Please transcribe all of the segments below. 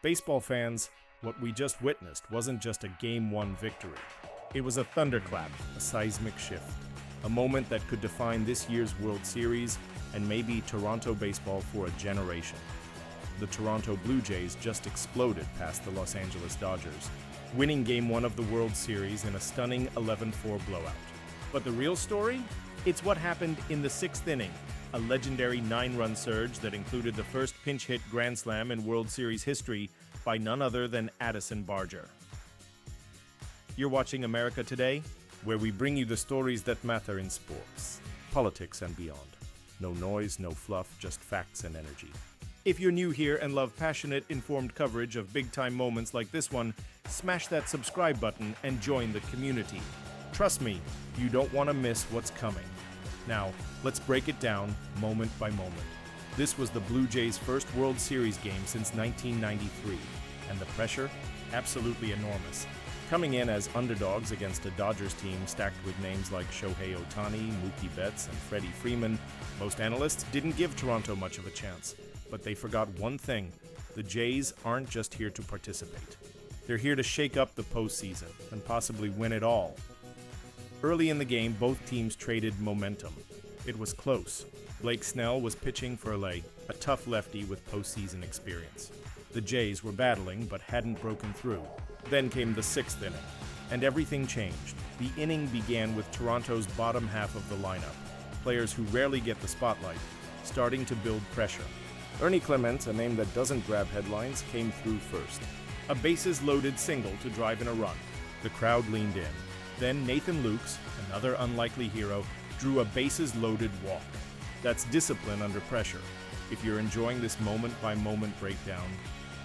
Baseball fans, what we just witnessed wasn't just a Game 1 victory. It was a thunderclap, a seismic shift, a moment that could define this year's World Series and maybe Toronto baseball for a generation. The Toronto Blue Jays just exploded past the Los Angeles Dodgers, winning Game 1 of the World Series in a stunning 11-4 blowout. But the real story? It's what happened in the 6th inning, a legendary 9-run surge that included the first pinch-hit grand slam in World Series history by none other than Addison Barger. You're watching America Today, where we bring you the stories that matter in sports, politics, and beyond. No noise, no fluff, just facts and energy. If you're new here and love passionate, informed coverage of big-time moments like this one, smash that subscribe button and join the community. Trust me, you don't want to miss what's coming. Now, let's break it down moment by moment. This was the Blue Jays' first World Series game since 1993, and the pressure? Absolutely enormous. Coming in as underdogs against a Dodgers team stacked with names like Shohei Ohtani, Mookie Betts, and Freddie Freeman, most analysts didn't give Toronto much of a chance. But they forgot one thing: the Jays aren't just here to participate. They're here to shake up the postseason and possibly win it all. Early in the game, both teams traded momentum. It was close. Blake Snell was pitching for a tough lefty with postseason experience. The Jays were battling but hadn't broken through. Then came the 6th inning, and everything changed. The inning began with Toronto's bottom half of the lineup, players who rarely get the spotlight, starting to build pressure. Ernie Clement, a name that doesn't grab headlines, came through first. A bases-loaded single to drive in a run. The crowd leaned in. Then Nathan Lukes, another unlikely hero, drew a bases-loaded walk. That's discipline under pressure. If you're enjoying this moment-by-moment breakdown,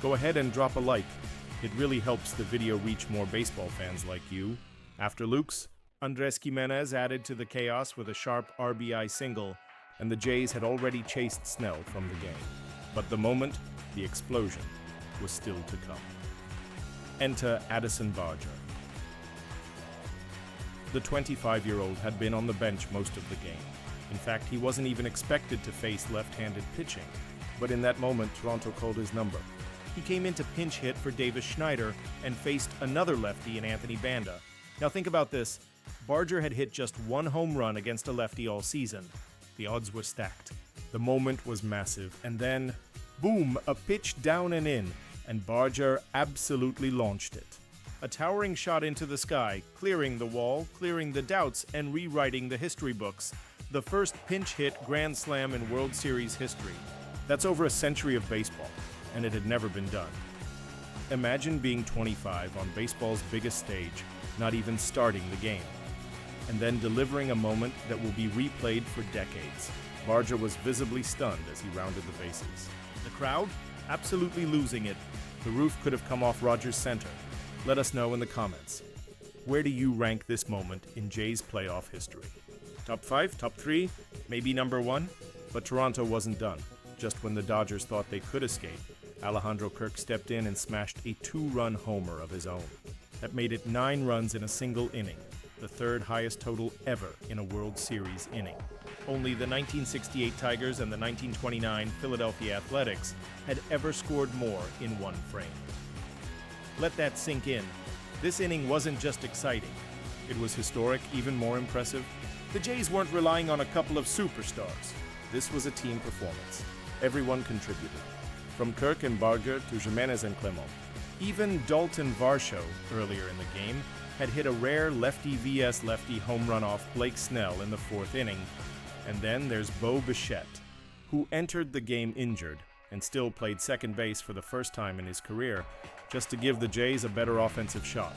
go ahead and drop a like. It really helps the video reach more baseball fans like you. After Lukes, Andres Gimenez added to the chaos with a sharp RBI single, and the Jays had already chased Snell from the game. But the moment, the explosion, was still to come. Enter Addison Barger. The 25-year-old had been on the bench most of the game. In fact, he wasn't even expected to face left-handed pitching. But in that moment, Toronto called his number. He came in to pinch hit for Davis Schneider and faced another lefty in Anthony Banda. Now think about this. Barger had hit just one home run against a lefty all season. The odds were stacked. The moment was massive, and then, boom, a pitch down and in, and Barger absolutely launched it. A towering shot into the sky, clearing the wall, clearing the doubts, and rewriting the history books. The first pinch-hit grand slam in World Series history. That's over a century of baseball, and it had never been done. Imagine being 25 on baseball's biggest stage, not even starting the game, and then delivering a moment that will be replayed for decades. Barger was visibly stunned as he rounded the bases. The crowd? Absolutely losing it. The roof could have come off Rogers Center. Let us know in the comments. Where do you rank this moment in Jays playoff history? Top 5? Top 3? Maybe number 1? But Toronto wasn't done. Just when the Dodgers thought they could escape, Alejandro Kirk stepped in and smashed a 2-run homer of his own. That made it 9 runs in a single inning, the 3rd highest total ever in a World Series inning. Only the 1968 Tigers and the 1929 Philadelphia Athletics had ever scored more in one frame. Let that sink in. This inning wasn't just exciting. It was historic, even more impressive. The Jays weren't relying on a couple of superstars. This was a team performance. Everyone contributed. From Kirk and Barger to Gimenez and Clement. Even Dalton Varsho, earlier in the game, had hit a rare lefty vs lefty home run off Blake Snell in the 4th inning. And then there's Bo Bichette, who entered the game injured and still played second base for the first time in his career, just to give the Jays a better offensive shot.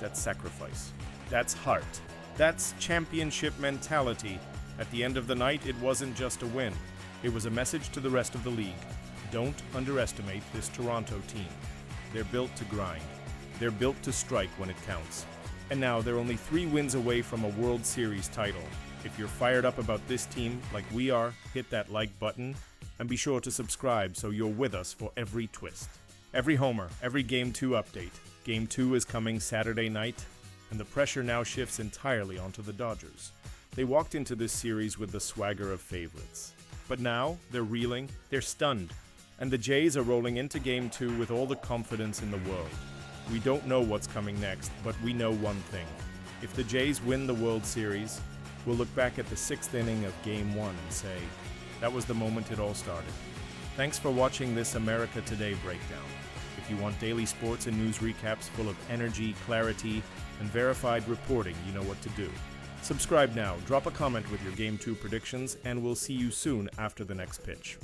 That's sacrifice. That's heart. That's championship mentality. At the end of the night, it wasn't just a win. It was a message to the rest of the league. Don't underestimate this Toronto team. They're built to grind. They're built to strike when it counts. And now they're only 3 wins away from a World Series title. If you're fired up about this team like we are, hit that like button and be sure to subscribe so you're with us for every twist. Every homer, every Game 2 update. Game 2 is coming Saturday night, and the pressure now shifts entirely onto the Dodgers. They walked into this series with the swagger of favorites. But now, they're reeling, they're stunned, And the Jays are rolling into Game 2 with all the confidence in the world. We don't know what's coming next, but we know one thing. If the Jays win the World Series, we'll look back at the 6th inning of Game 1 and say, that was the moment it all started. Thanks for watching this America Today breakdown. If you want daily sports and news recaps full of energy, clarity, and verified reporting, you know what to do. Subscribe now, drop a comment with your Game 2 predictions, and we'll see you soon after the next pitch.